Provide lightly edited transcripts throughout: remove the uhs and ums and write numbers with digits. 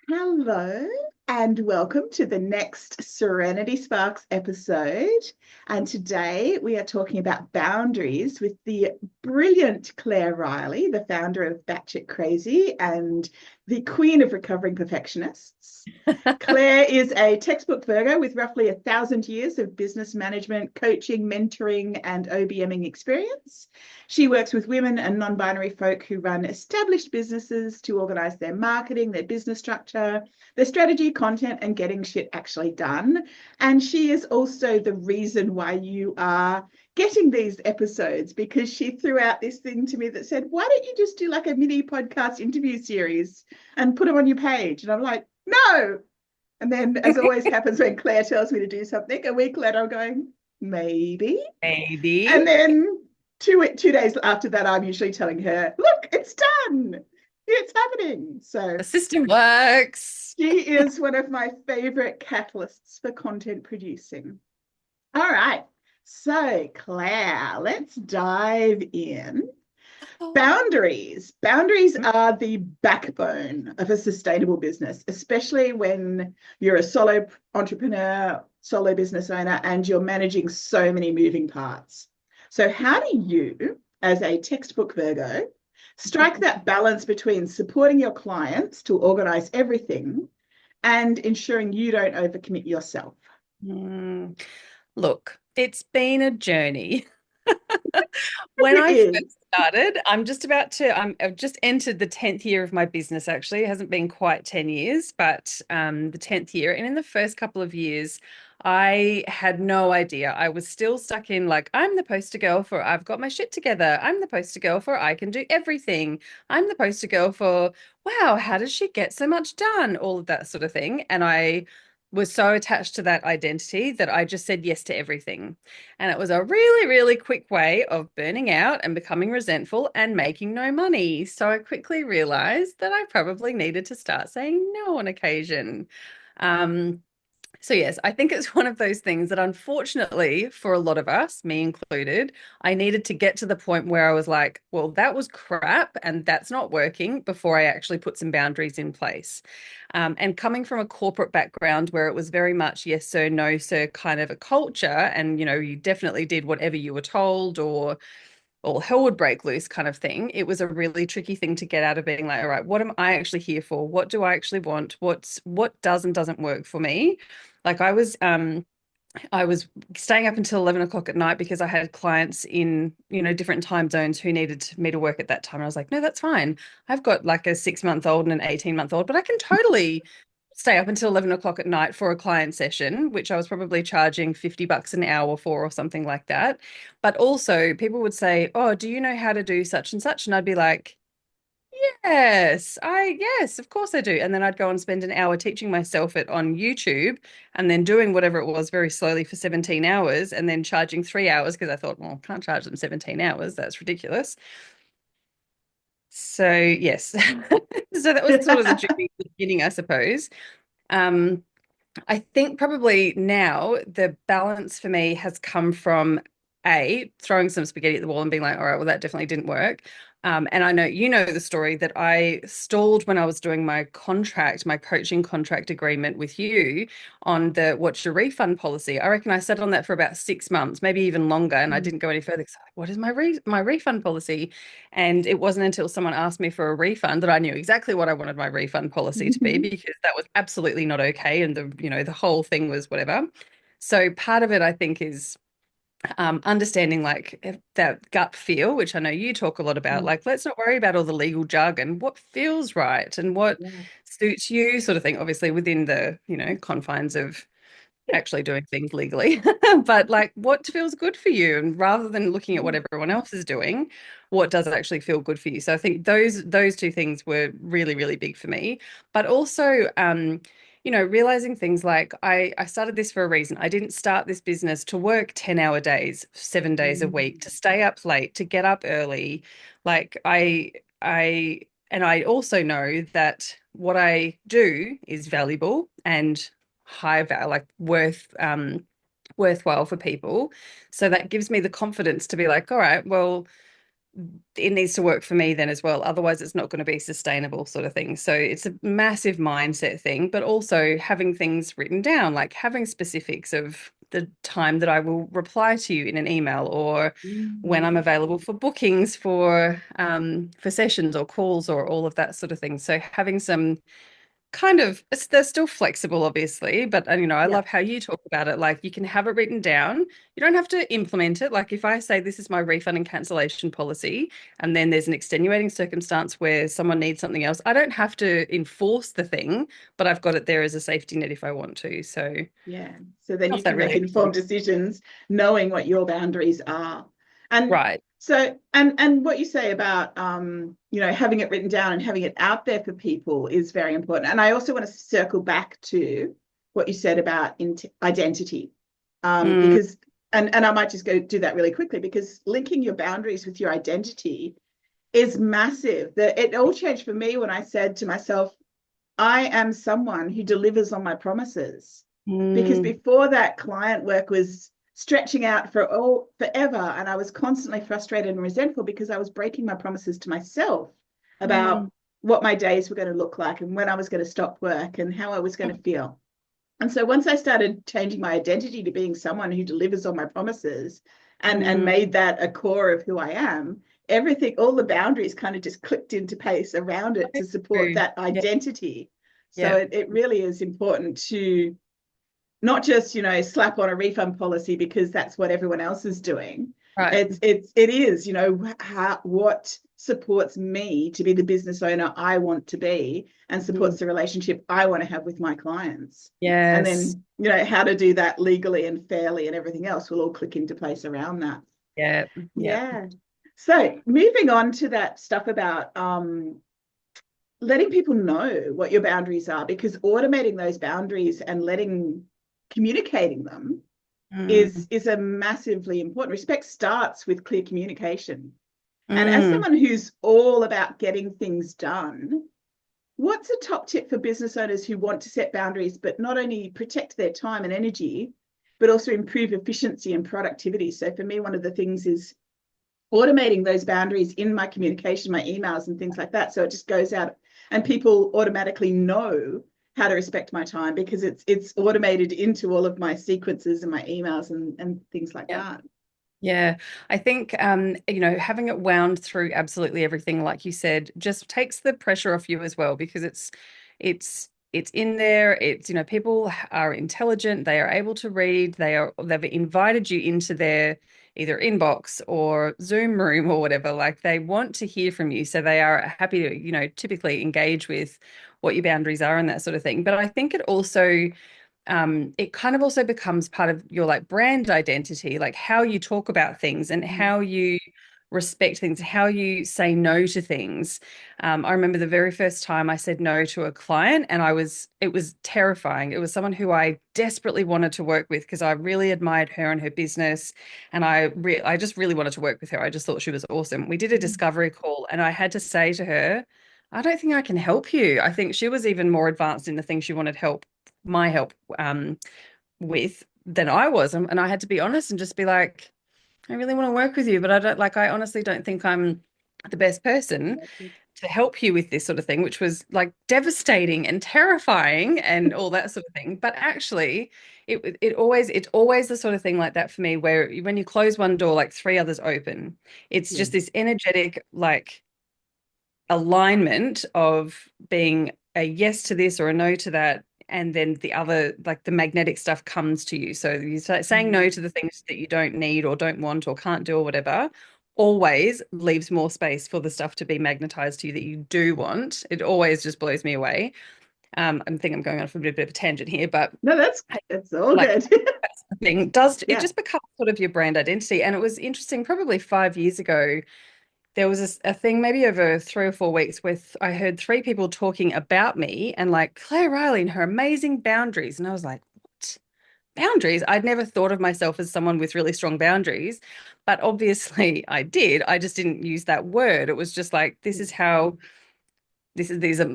Hello and welcome to the next Serenity Sparks episode. And today we are talking about boundaries with the brilliant Claire Riley, the founder of Batshit Crazy and the queen of recovering perfectionists. Claire is a textbook Virgo with roughly 1,000 years of business management, coaching, mentoring, and OBM-ing experience. She works with women and non-binary folk who run established businesses to organize their marketing, their business structure, their strategy, content, and getting shit actually done. And she is also the reason why you are getting these episodes, because she threw out this thing to me that said, why don't you just do like a mini podcast interview series and put them on your page? And I'm like, no. And then, as always happens when Claire tells me to do something, a week later I'm going, maybe. Maybe. And then two days after that, I'm usually telling her, look, it's done. It's happening. So The system works. she is one of my favorite catalysts for content producing. All right. So, Claire, let's dive in. Oh. Boundaries. Boundaries are the backbone of a sustainable business, especially when you're a solo entrepreneur, solo business owner, and you're managing so many moving parts. So, how do you, as a textbook Virgo, strike that balance between supporting your clients to organize everything and ensuring you don't overcommit yourself? Mm. Look, it's been a journey. When It I is. first started, I've just entered the 10th year of my business, actually. It hasn't been quite 10 years, but the 10th year. And in the first couple of years, I had no idea. I was still stuck in like, I'm the poster girl for I've got my shit together. I'm the poster girl for I can do everything. I'm the poster girl for, wow, how does she get so much done? All of that sort of thing. And I was so attached to that identity that I just said yes to everything. And it was a really, really quick way of burning out and becoming resentful and making no money. So I quickly realized that I probably needed to start saying no on occasion. Um, so, yes, I think it's one of those things that unfortunately, for a lot of us, me included, I needed to get to the point where I was like, well, that was crap and that's not working before I actually put some boundaries in place. And coming from a corporate background where it was very much yes, sir, no, sir kind of a culture, and you definitely did whatever you were told or hell would break loose kind of thing. It was a really tricky thing to get out of being like, all right, what am I actually here for? What do I actually want? What does and doesn't work for me? Like I was staying up until 11 o'clock at night because I had clients in, different time zones who needed me to work at that time. I was like, no, that's fine. I've got like a 6 month old and an 18-month old, but I can totally stay up until 11 o'clock at night for a client session, which I was probably charging $50 an hour for or something like that. But also people would say, oh, do you know how to do such and such? And I'd be like, yes, of course I do. And then I'd go and spend an hour teaching myself it on YouTube and then doing whatever it was very slowly for 17 hours and then charging 3 hours because I thought, well, I can't charge them 17 hours. That's ridiculous. So, yes. So that was sort of the journey at the beginning, I suppose. Um, I think probably now the balance for me has come from throwing some spaghetti at the wall and being like, all right, well, that definitely didn't work. And I know you know the story that I stalled when I was doing my coaching contract agreement with you on the what's your refund policy. I reckon I sat on that for about 6 months, maybe even longer, and I didn't go any further. 'Cause I'm like, what is my refund policy? And it wasn't until someone asked me for a refund that I knew exactly what I wanted my refund policy to be, because that was absolutely not okay. And the whole thing was whatever. So part of it, I think, is understanding like that gut feel, which I know you talk a lot about. Like, let's not worry about all the legal jargon. What feels right and what Yeah. suits you, sort of thing, obviously within the, confines of actually doing things legally, but like what feels good for you, and rather than looking at what everyone else is doing, what does actually feel good for you? So I think those two things were really, really big for me. But also realizing things like I started this for a reason. I didn't start this business to work 10-hour days 7 days a week, to stay up late, to get up early. Like I also know that what I do is valuable and high value, like worthwhile for people. So that gives me the confidence to be like, all right, well, it needs to work for me then as well. Otherwise, it's not going to be sustainable, sort of thing. So it's a massive mindset thing, but also having things written down, like having specifics of the time that I will reply to you in an email, or when I'm Mm. available for bookings for sessions or calls or all of that sort of thing. So having some kind of they're still flexible, obviously, but I Yeah. love how you talk about it. Like you can have it written down, you don't have to implement it. Like if I say this is my refund and cancellation policy, and then there's an extenuating circumstance where someone needs something else, I don't have to enforce the thing, but I've got it there as a safety net if I want to. So Yeah. So then not you that can make really informed decisions knowing what your boundaries are. And right. so and what you say about having it written down and having it out there for people is very important. And I also want to circle back to what you said about identity. Mm, Because and I might just go do that really quickly because linking your boundaries with your identity is massive. It all changed for me when I said to myself, I am someone who delivers on my promises. Because mm, before that, client work was stretching out forever, and I was constantly frustrated and resentful because I was breaking my promises to myself about mm, what my days were going to look like and when I was going to stop work and how I was going to feel. And so once I started changing my identity to being someone who delivers on my promises and mm. made that a core of who I am, everything, all the boundaries kind of just clicked into place around it to support True. that Yeah, identity. So yeah, it really is important to not just, slap on a refund policy because that's what everyone else is doing. right. It is, what supports me to be the business owner I want to be and Mm. supports the relationship I want to have with my clients. And Yes. then, how to do that legally and fairly and everything else will all click into place around that. Yeah, yeah. Yeah. So moving on to that stuff about letting people know what your boundaries are, because automating those boundaries and communicating them Mm, is a massively important. Respect starts with clear communication. And as mm. someone who's all about getting things done, what's a top tip for business owners who want to set boundaries but not only protect their time and energy but also improve efficiency and productivity? So for me, one of the things is automating those boundaries in my communication, my emails and things like that. So it just goes out and people automatically know how to respect my time because it's automated into all of my sequences and my emails and things like Yeah. that. Yeah, I think having it wound through absolutely everything, like you said, just takes the pressure off you as well because it's in there. It's, people are intelligent, they are able to read, they've invited you into their either inbox or Zoom room or whatever. Like they want to hear from you. So they are happy to, typically engage with what your boundaries are and that sort of thing. But I think it kind of also becomes part of your like brand identity, like how you talk about things and Mm. how you respect things, how you say no to things. I remember the very first time I said no to a client, and it was terrifying. It was someone who I desperately wanted to work with because I really admired her and her business, and I just really wanted to work with her. I just thought she was awesome. We did a discovery call, and I had to say to her, I don't think I can help you. I think she was even more advanced in the things she wanted my help with than I was. And I had to be honest and just be like, I really want to work with you, but I honestly don't think I'm the best person to help you with this sort of thing, which was like devastating and terrifying and all that sort of thing. But actually, it's always the sort of thing like that for me, where when you close one door, like three others open. It's Yeah. just this energetic, like alignment of being a yes to this or a no to that, and then the other, like the magnetic stuff comes to you. So you start saying no Mm. to the things that you don't need or don't want or can't do or whatever, always leaves more space for the stuff to be magnetized to you that you do want. It always just blows me away. I think I'm going off a bit of a tangent here, but No, that's all like good. that's the thing. Does it Yeah. just becomes sort of your brand identity? And it was interesting, probably 5 years ago, there was a thing maybe over 3 or 4 weeks with I heard three people talking about me and like Claire Riley and her amazing boundaries. And I was like, what? Boundaries? I'd never thought of myself as someone with really strong boundaries, but obviously I did. I just didn't use that word. It was just like, these are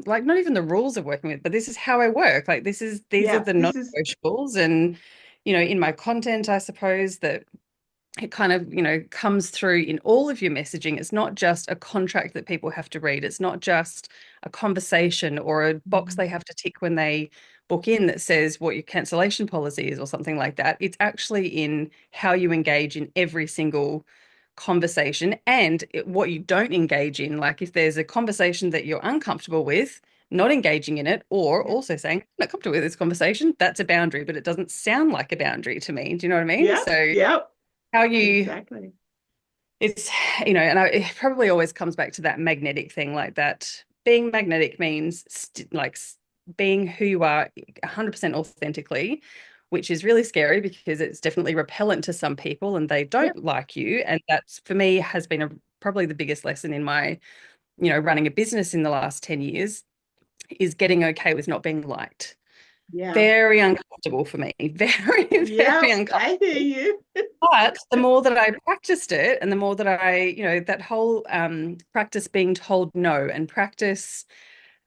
like not even the rules of working with, but this is how I work. Like these are Yeah. the This is non-negotiables. And, in my content, I suppose that it kind of, comes through in all of your messaging. It's not just a contract that people have to read. It's not just a conversation or a box Mm. they have to tick when they book in that says what your cancellation policy is or something like that. It's actually in how you engage in every single conversation and what you don't engage in. Like if there's a conversation that you're uncomfortable with, not engaging in it, or Yep. also saying, I'm not comfortable with this conversation, that's a boundary, but it doesn't sound like a boundary to me. Do you know what I mean? Yep. So Yep. how you Exactly. it's and it probably always comes back to that magnetic thing, like that being magnetic means being who you are 100% authentically, which is really scary because it's definitely repellent to some people and they Yep. don't like you. And that's for me has been probably the biggest lesson in my running a business in the last 10 years is getting okay with not being liked. Yeah. Very uncomfortable for me. Very, very Yep. uncomfortable. I hear you. But the more that I practiced it and the more that that whole practice being told no and practice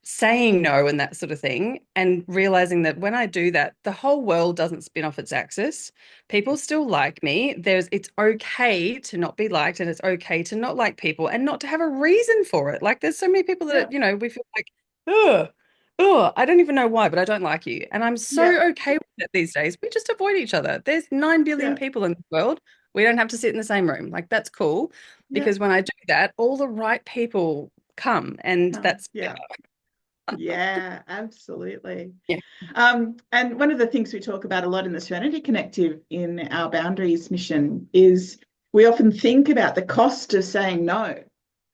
saying no and that sort of thing, and realizing that when I do that, the whole world doesn't spin off its axis. People still like me. It's okay to not be liked and it's okay to not like people and not to have a reason for it. Like there's so many people that, Yep. we feel like, oh, oh, I don't even know why, but I don't like you. And I'm Yep. so okay with it these days. We just avoid each other. There's 9 billion Yep. people in the world. We don't have to sit in the same room. Like that's cool Yep. because when I do that, all the right people come and that's Yeah. Yeah, absolutely. yeah. And one of the things we talk about a lot in the Serenity Collective in our boundaries mission is we often think about the cost of saying no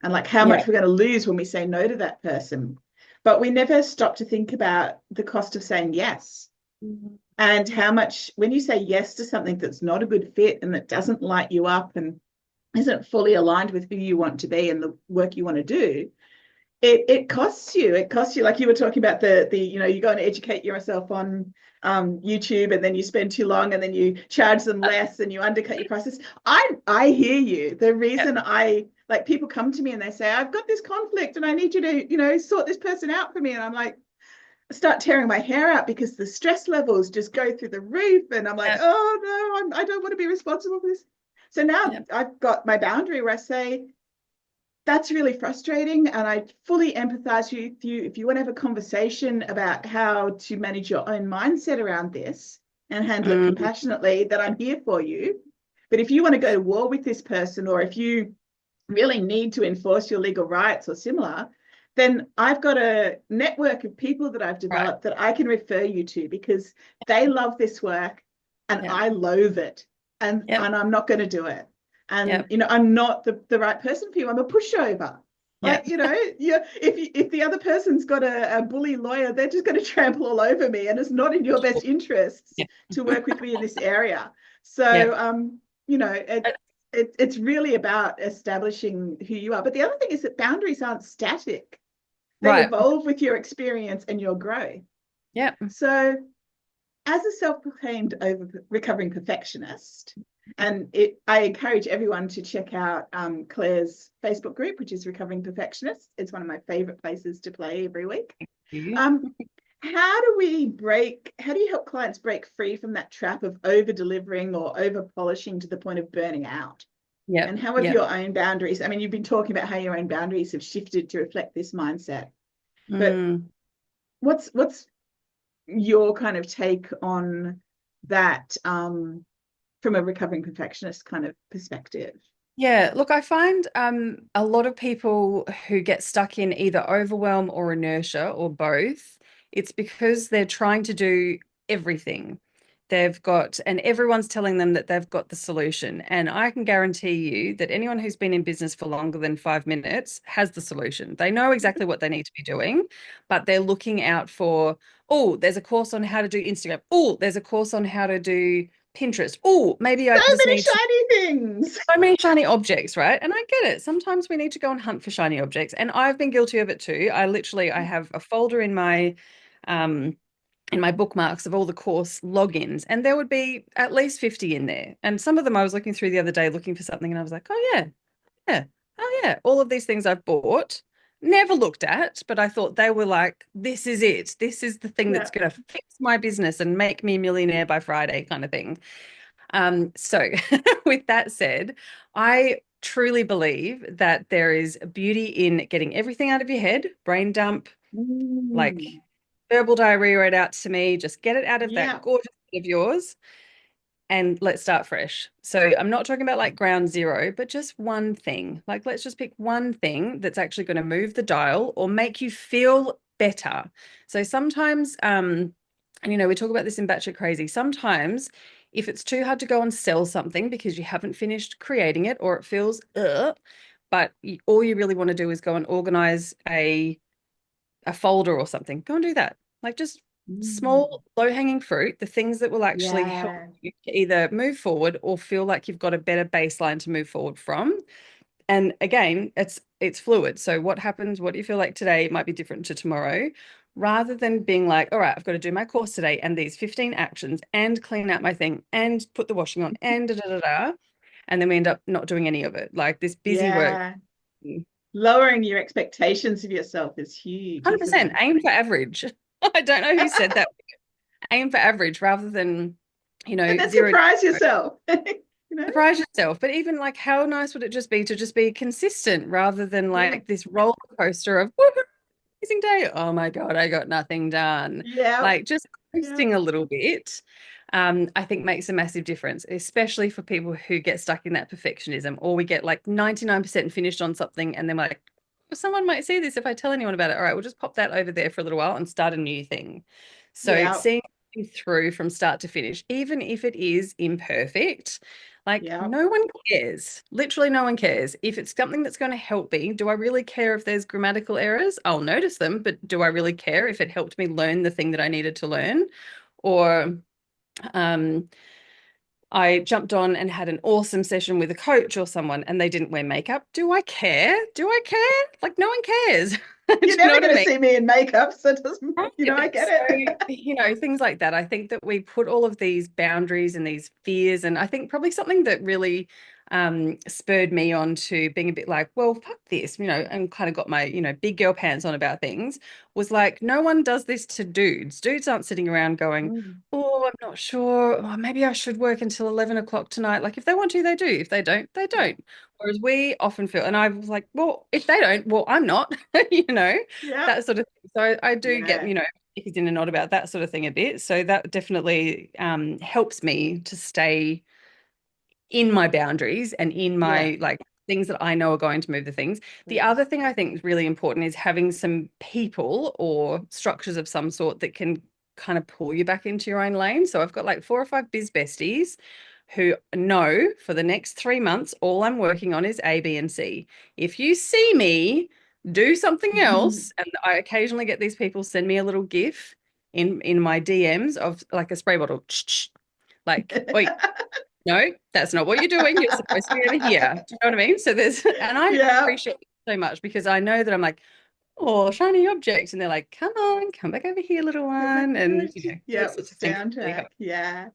and like how Yeah. much we're going to lose when we say no to that person. But we never stop to think about the cost of saying yes and how much, when you say yes to something that's not a good fit and that doesn't light you up and isn't fully aligned with who you want to be and the work you want to do, it costs you. It costs you, like you were talking about the you go and educate yourself on YouTube and then you spend too long and then you charge them less and you undercut your prices. I hear you. The Yeah. reason I like people come to me and they say, I've got this conflict and I need you to, sort this person out for me. And I'm like, I start tearing my hair out because the stress levels just go through the roof. And I'm like, Yeah. oh no, I don't want to be responsible for this. So now Yeah. I've got my boundary where I say, that's really frustrating. And I fully empathize with you. If you want to have a conversation about how to manage your own mindset around this and handle it Mm, compassionately, that I'm here for you. But if you want to go to war with this person, or if you really need to enforce your legal rights or similar, then I've got a network of people that I've right. developed that I can refer you to because they love this work and Yeah. I loathe it. Yep. And I'm not going to do it. And Yep. I'm not the right person for you. I'm a pushover. Like, Yep. if the other person's got a bully lawyer, they're just going to trample all over me, and it's not in your best interests Yeah. to work with me in this area. Yeah. So, it's really about establishing who you are. But the other thing is that boundaries aren't static; they Right. evolve with your experience and your growth. Yeah. So, as a self-proclaimed recovering perfectionist, and I encourage everyone to check out Claire's Facebook group, which is Recovering Perfectionist. It's one of my favorite places to play every week. You. Um, how do you help clients break free from that trap of over delivering or over polishing to the point of burning out? Yep. And how have Yep. your own boundaries? I mean, you've been talking about how your own boundaries have shifted to reflect this mindset, but Mm. what's your kind of take on that from a recovering perfectionist kind of perspective? Yeah, look, I find a lot of people who get stuck in either overwhelm or inertia or both, it's because they're trying to do everything. And everyone's telling them that they've got the solution. And I can guarantee you that anyone who's been in business for longer than 5 minutes has the solution. They know exactly what they need to be doing, but they're looking out for, oh, there's a course on how to do Instagram. Oh, there's a course on how to do Pinterest. Oh, maybe So I just many need to shiny things. so many shiny objects, right? And I get it. Sometimes we need to go and hunt for shiny objects. And I've been guilty of it too. I have a folder um in my bookmarks of all the course logins, and there would be at least 50 in there. And some of them I was looking through the other day looking for something, and I was like, oh yeah, yeah, oh yeah. All of these things I've bought, never looked at, but I thought they were like, this is it. This is the thing Yeah. that's gonna fix my business and make me a millionaire by Friday, kind of thing. So with that said, I truly believe that there is beauty in getting everything out of your head, brain dump, like Mm. verbal diarrhea right out to me, just get it out of that Yeah. gorgeous head of yours and let's start fresh. So I'm not talking about like ground zero, but just one thing. Like let's just pick one thing that's actually going to move the dial or make you feel better. So sometimes, and we talk about this in Batshit Crazy. Sometimes if it's too hard to go and sell something because you haven't finished creating it or it feels but all you really want to do is go and organize a folder or something, go and do that. Like just Mm. small, low-hanging fruit, the things that will actually help Yeah. you to either move forward or feel like you've got a better baseline to move forward from. And again, it's fluid. So what happens, what do you feel like today might be different to tomorrow. Rather than being like, all right, I've got to do my course today and these 15 actions and clean out my thing and put the washing on and da da da da. And then we end up not doing any of it. Like this busy work. Yeah. Lowering your expectations of yourself is huge, isn't 100% it? aim for average. I don't know who said that. Aim for average rather than, And then zero. surprise yourself. You know? Surprise yourself. But even like, how nice would it just be to just be consistent rather than Yeah. like this roller coaster of woohoo, amazing day. Oh my God, I got nothing done. Yeah. Like just Yeah. coasting a little bit, I think makes a massive difference, especially for people who get stuck in that perfectionism or we get like 99% finished on something and then like, well, someone might see this if I tell anyone about it. All right, we'll just pop that over there for a little while and start a new thing. So Yeah. seeing it through from start to finish, even if it is imperfect, like Yeah. no one cares. Literally no one cares. If it's something that's going to help me, do I really care if there's grammatical errors? I'll notice them, but do I really care if it helped me learn the thing that I needed to learn? Or um, I jumped on and had an awesome session with a coach or someone and they didn't wear makeup. Do I care? Do I care? Like no one cares. Do You're you know never what I going to mean? see me in makeup, so it doesn't, Right. I get So, it. things like that. I think that we put all of these boundaries and these fears, and I think probably something that really spurred me on to being a bit like, well, fuck this, and kind of got my, big girl pants on about things, was like, no one does this to dudes. Dudes aren't sitting around going, Mm. oh, I'm not sure. Oh, maybe I should work until 11 o'clock tonight. Like, if they want to, they do. If they don't, they Yeah. don't. Whereas we often feel, and I was like, well, if they don't, well, I'm not, you know, Yeah. that sort of thing. So I do get, Yeah. he's in and out about that sort of thing a bit. So that definitely helps me to stay in my boundaries and in Yeah. my like things that I know are going to move the things. The other thing I think is really important is having some people or structures of some sort that can kind of pull you back into your own lane. So I've got like 4 or 5 biz besties who know for the next 3 months, all I'm working on is A, B, and C. If you see me do something else, and I occasionally get these people send me a little GIF in my DMs of like a spray bottle, like, oi, no, that's not what you're doing. You're supposed to be over here. Do you know what I mean? So there's, and I Yeah. appreciate it so much because I know that I'm like, oh, shiny object. And they're like, come on, come back over here, little Come back one. to And, it. those Yep. sorts of things really Soundtrack. help. Yeah.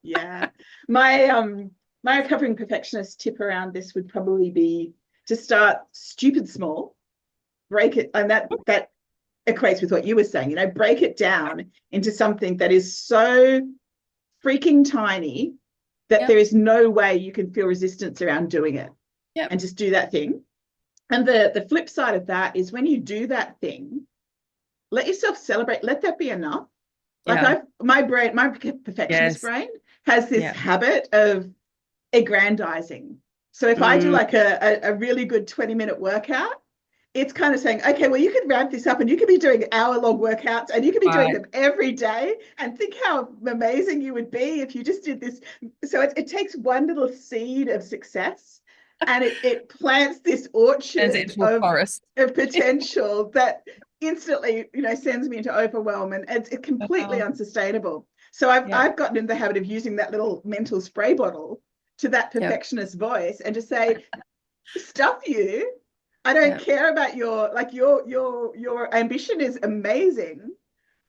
Yeah. My recovering perfectionist tip around this would probably be to start stupid small, break it, and that equates with what you were saying, break it down into something that is so freaking tiny that Yep. there is no way you can feel resistance around doing it, Yep. and just do that thing. And the flip side of that is when you do that thing, let yourself celebrate, let that be enough. Like Yeah. my perfectionist Yes. brain has this Yeah. habit of aggrandizing. So if I do Mm, like a really good 20-minute workout, it's kind of saying, okay, well, you could ramp this up and you could be doing hour-long workouts and you could be doing right. them every day. And think how amazing you would be if you just did this. So it takes one little seed of success and it plants this Turns it orchard into a of, forest. potential that instantly, sends me into overwhelm, and it's completely Oh, unsustainable. So I've yeah. I've gotten in the habit of using that little mental spray bottle to that Yeah. perfectionist voice and just say, stuff you. I don't Yeah. care about your ambition is amazing,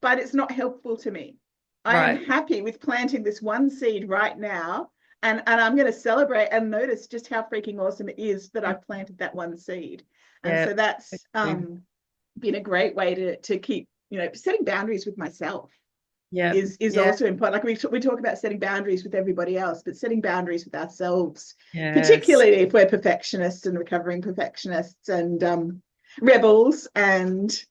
but it's not helpful to me. I am Right. happy with planting this one seed right now, and I'm going to celebrate and notice just how freaking awesome it is that I've planted that one seed. And Yeah. so that's been a great way to keep, setting boundaries with myself. Yeah. is Yeah. also important. Like we talk about setting boundaries with everybody else, but setting boundaries with ourselves, Yes. particularly if we're perfectionists and recovering perfectionists and rebels, and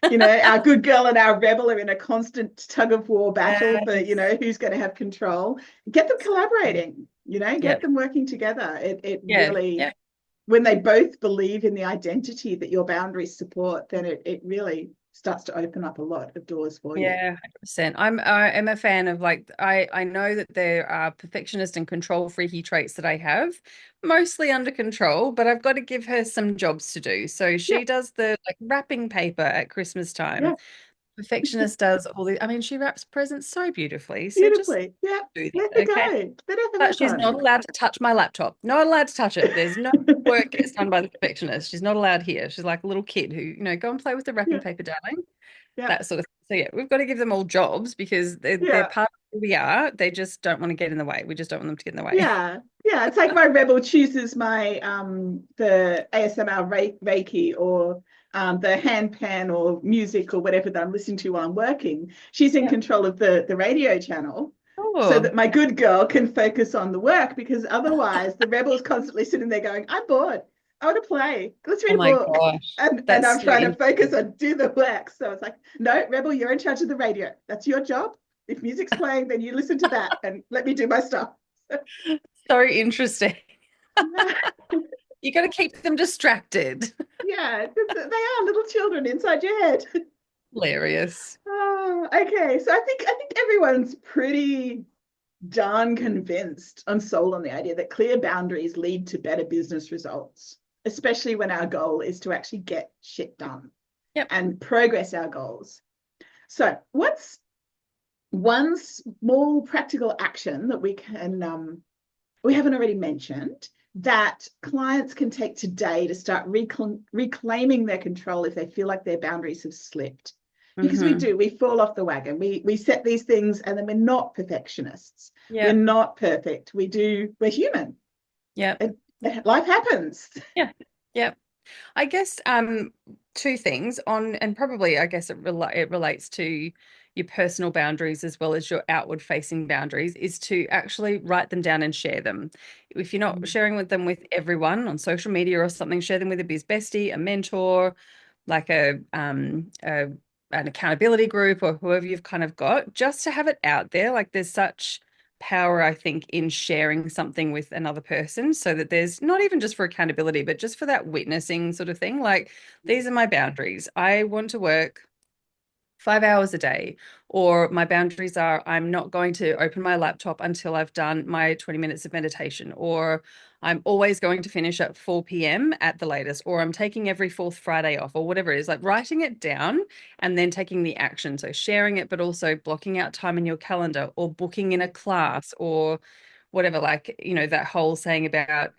our good girl and our rebel are in a constant tug of war battle for Yes. who's going to have control. Get them collaborating, Yeah. get them working together. It Yeah. really, Yeah. when they both believe in the identity that your boundaries support, then it really starts to open up a lot of doors for you. Yeah, 100%. I am a fan of like I know that there are perfectionist and control freaky traits that I have, mostly under control, but I've got to give her some jobs to do. So Yeah, she does the like wrapping paper at Christmas yeah, time. Perfectionist does all the, I mean, she wraps presents so beautifully. So just beautifully. Yeah, do let that, her okay? go. Let her have her But she's fun. not allowed to touch my laptop. Not allowed to touch it. There's no work gets done by the perfectionist. She's not allowed here. She's like a little kid who, go and play with the wrapping Yeah, paper, darling, yeah, that sort of thing. So yeah, we've got to give them all jobs because they're yeah. part of who we are. They just don't want to get in the way. We just don't want them to get in the way. Yeah, yeah. It's like my rebel chooses my the ASMR Reiki or the handpan or music or whatever that I'm listening to while I'm working. She's in Yeah. control of the radio channel so Oh, that my good girl can focus on the work, because otherwise the rebel's constantly sitting there going, I'm bored. I want to play. Let's oh read a my book. gosh. And I'm That's so trying to focus interesting. on do the work. So it's like, no, rebel, you're in charge of the radio. That's your job. If music's playing, then you listen to that and let me do my stuff. So interesting. Yeah, You got to keep them distracted. yeah, they are little children inside your head. Hilarious. Oh, okay, so I think everyone's pretty darn convinced and sold on the idea that clear boundaries lead to better business results, especially when our goal is to actually get shit done Yep. and progress our goals. So, what's one small practical action that we haven't already mentioned that clients can take today to start reclaiming their control if they feel like their boundaries have slipped? Because Mm-hmm. we fall off the wagon. We set these things and then we're not perfectionists. We're Yep. not perfect. We're human. Yep. It, life happens. Yeah. Yep. I guess two things on, and probably I guess it relates to your personal boundaries as well as your outward facing boundaries, is to actually write them down and share them. If you're not sharing with them with everyone on social media or something, share them with a biz bestie, a mentor, like an accountability group or whoever you've kind of got, just to have it out there. Like there's such power, I think, in sharing something with another person so that there's not even just for accountability, but just for that witnessing sort of thing. Like, these are my boundaries. I want to work 5 hours a day, or my boundaries are I'm not going to open my laptop until I've done my 20 minutes of meditation, or I'm always going to finish at 4 p.m. at the latest, or I'm taking every fourth Friday off, or whatever it is, like writing it down and then taking the action. So sharing it, but also blocking out time in your calendar or booking in a class or whatever, like, that whole saying about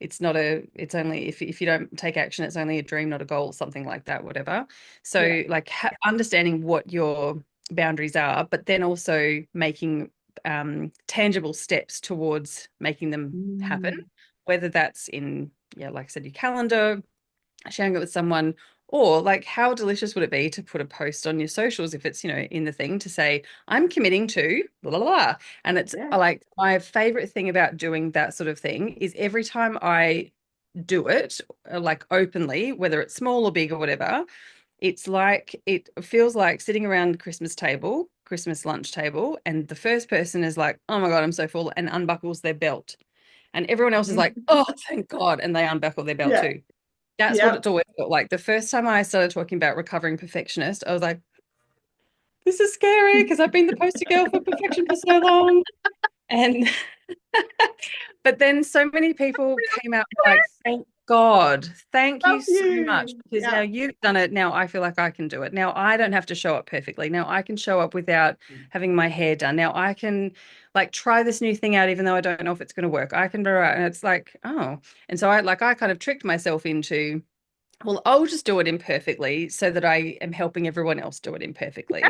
it's only if you don't take action, it's only a dream, not a goal, something like that, whatever. Yeah. So like understanding what your boundaries are, but then also making tangible steps towards making them happen, Mm. whether that's in, yeah, like I said, your calendar, sharing it with someone, or like how delicious would it be to put a post on your socials if it's, in the thing to say, I'm committing to blah, blah, blah. And it's Yeah. like my favorite thing about doing that sort of thing is every time I do it, like openly, whether it's small or big or whatever, it's like it feels like sitting around Christmas lunch table, and the first person is like, oh my God, I'm so full, and unbuckles their belt. And everyone else is like, Mm. oh, thank God. And they unbuckle their belt Yeah. too. That's what Yeah. it's always felt like. The first time I started talking about recovering perfectionist, I was like, this is scary because I've been the poster girl for perfection for so long. And but then so many people came out like, thank God, thank you Love so much, you. because now Yeah. you've done it. Now I feel like I can do it. Now I don't have to show up perfectly. Now I can show up without having my hair done. Now I can like try this new thing out, even though I don't know if it's going to work. I can, and it's like, oh. And so I kind of tricked myself into, well, I'll just do it imperfectly so that I am helping everyone else do it imperfectly.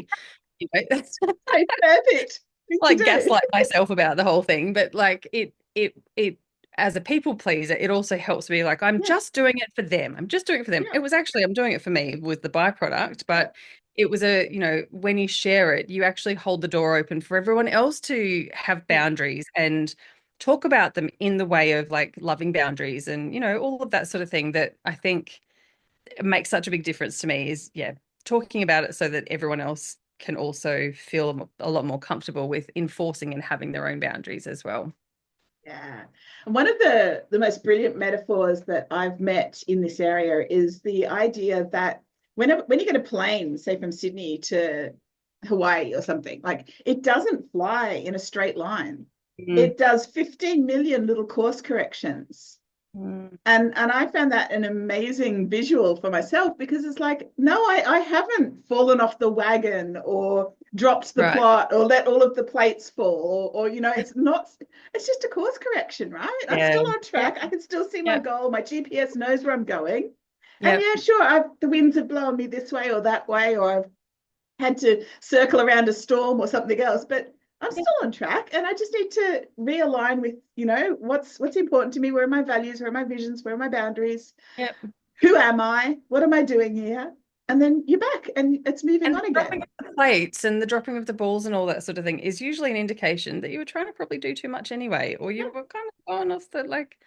That's Okay, perfect thing to like do. gaslight myself about the whole thing, but like it as a people pleaser, it also helps me like I'm Yeah. just doing it for them. I'm just doing it for them. Yeah. It was actually I'm doing it for me with the byproduct, Yeah. but it was when you share it, you actually hold the door open for everyone else to have Yeah. boundaries and talk about them in the way of like loving boundaries and, all of that sort of thing that I think makes such a big difference to me is, yeah, talking about it so that everyone else can also feel a lot more comfortable with enforcing and having their own boundaries as well. Yeah. And one of the most brilliant metaphors that I've met in this area is the idea that when you get a plane, say from Sydney to Hawaii or something, like it doesn't fly in a straight line. Mm. It does 15 million little course corrections. Mm. And I found that an amazing visual for myself because it's like, no, I haven't fallen off the wagon or dropped the Right. plot or let all of the plates fall or it's not, it's just a course correction, right? I'm Yeah. still on Yeah. track. I can still see my Yeah. goal. My GPS knows where I'm going. And Yeah. yeah, sure, the winds have blown me this way or that way, or I've had to circle around a storm or something else, but I'm Yeah. still on track and I just need to realign with, what's important to me, where are my values, where are my visions, where are my boundaries, Yeah. who am I, what am I doing here? And then you're back and it's moving And on the dropping again. of the plates and the dropping of the balls and all that sort of thing is usually an indication that you were trying to probably do too much anyway, or Yeah, you were kind of going off the like,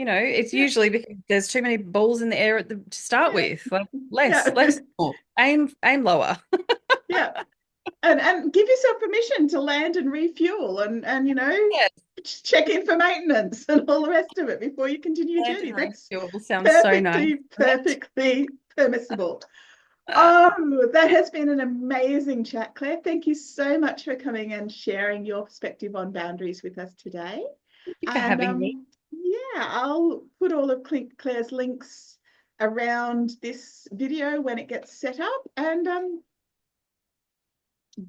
it's yeah, usually because there's too many balls in the air to start yeah, with. Like yeah, less more. Aim lower. yeah. And give yourself permission to land and refuel and Yeah, check in for maintenance and all the rest of it before you continue your land journey. and That's refuel sounds so nice, doesn't perfectly permissible. it? Oh, that has been an amazing chat, Claire. Thank you so much for coming and sharing your perspective on boundaries with us today. Thank you for And having me. yeah, I'll put all of Claire's links around this video when it gets set up. And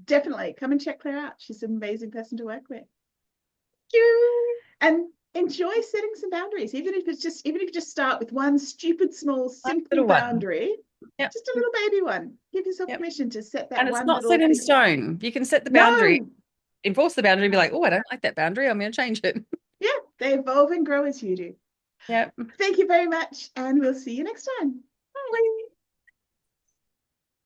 definitely come and check Claire out. She's an amazing person to work with. Thank you. And enjoy setting some boundaries, even if you just start with one stupid, small, Nice simple little one. boundary, Yep. just a little baby one. Give yourself Yep. permission to set that And it's one not set little in thing. stone. You can set the boundary, No, enforce the boundary, and be like, oh, I don't like that boundary. I'm going to change it. yeah, they evolve and grow as you do. Yep. Thank you very much, and we'll see you next time. Bye.